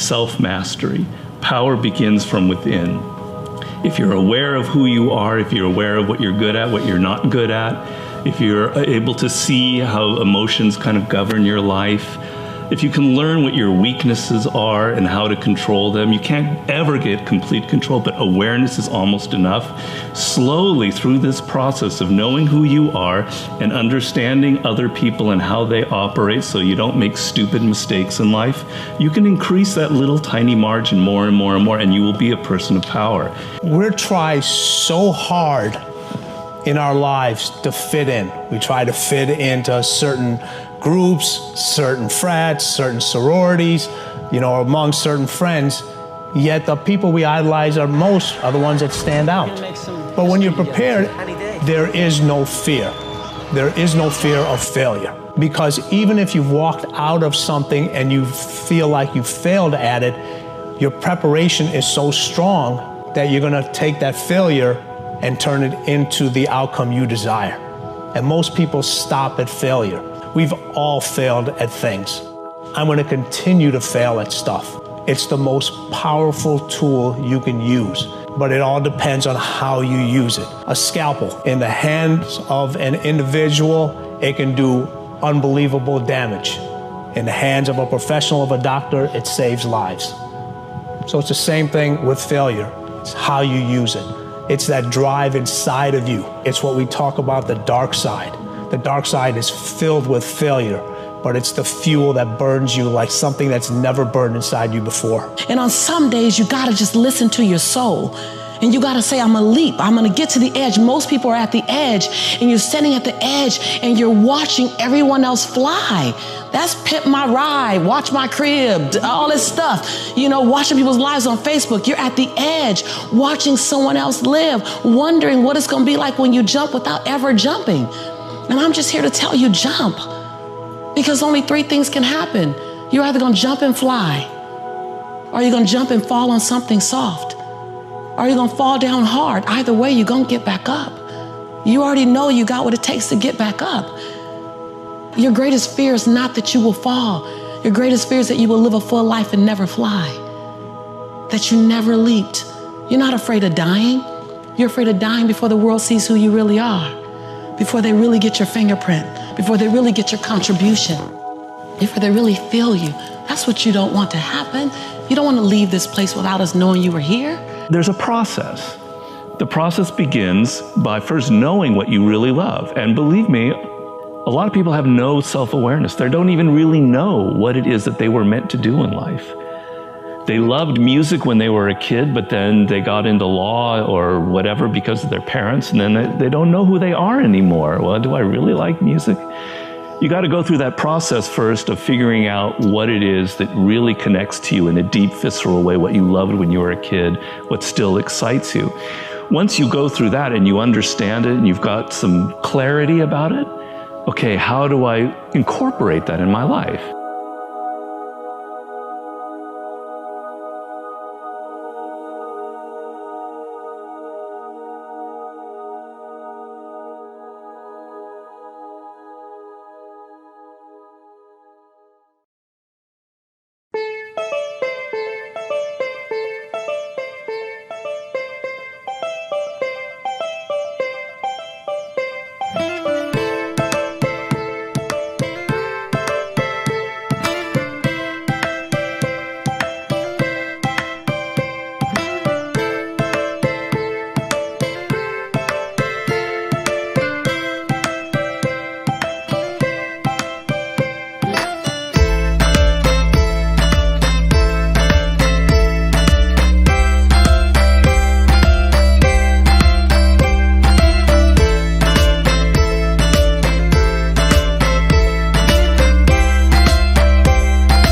self-mastery. Power begins from within. If you're aware of who you are, if you're aware of what you're good at, what you're not good at, if you're able to see how emotions kind of govern your life, if you can learn what your weaknesses are and how to control them, you can't ever get complete control, but awareness is almost enough. Slowly through this process of knowing who you are and understanding other people and how they operate so you don't make stupid mistakes in life, you can increase that little tiny margin more and more and more, and you will be a person of power. We're trying so hard in our lives to fit in. We try to fit into certain groups, certain frats, certain sororities, among certain friends, yet the people we idolize are the ones that stand out. But when you're prepared, there is no fear. There is no fear of failure. Because even if you've walked out of something and you feel like you failed at it, your preparation is so strong that you're gonna take that failure and turn it into the outcome you desire. And most people stop at failure. We've all failed at things. I'm going to continue to fail at stuff. It's the most powerful tool you can use, but it all depends on how you use it. A scalpel in the hands of an individual, it can do unbelievable damage. In the hands of a professional, of a doctor, it saves lives. So it's the same thing with failure. It's how you use it. It's that drive inside of you. It's what we talk about, the dark side. The dark side is filled with failure, but it's the fuel that burns you like something that's never burned inside you before. And on some days, you gotta just listen to your soul. And you gotta say, I'm gonna leap, I'm gonna get to the edge. Most people are at the edge, and you're standing at the edge, and you're watching everyone else fly. That's Pimp My Ride, Watch My Crib, all this stuff. Watching people's lives on Facebook. You're at the edge, watching someone else live, wondering what it's gonna be like when you jump without ever jumping. And I'm just here to tell you, jump. Because only three things can happen. You're either gonna jump and fly, or you're gonna jump and fall on something soft, or you're gonna fall down hard. Either way, you're gonna get back up. You already know you got what it takes to get back up. Your greatest fear is not that you will fall. Your greatest fear is that you will live a full life and never fly, that you never leaped. You're not afraid of dying. You're afraid of dying before the world sees who you really are, before they really get your fingerprint, before they really get your contribution, before they really feel you. That's what you don't want to happen. You don't want to leave this place without us knowing you were here. There's a process. The process begins by first knowing what you really love. And believe me, a lot of people have no self-awareness. They don't even really know what it is that they were meant to do in life. They loved music when they were a kid, but then they got into law or whatever because of their parents, and then they don't know who they are anymore. Well, do I really like music? You got to go through that process first of figuring out what it is that really connects to you in a deep, visceral way, what you loved when you were a kid, what still excites you. Once you go through that and you understand it and you've got some clarity about it, okay, how do I incorporate that in my life?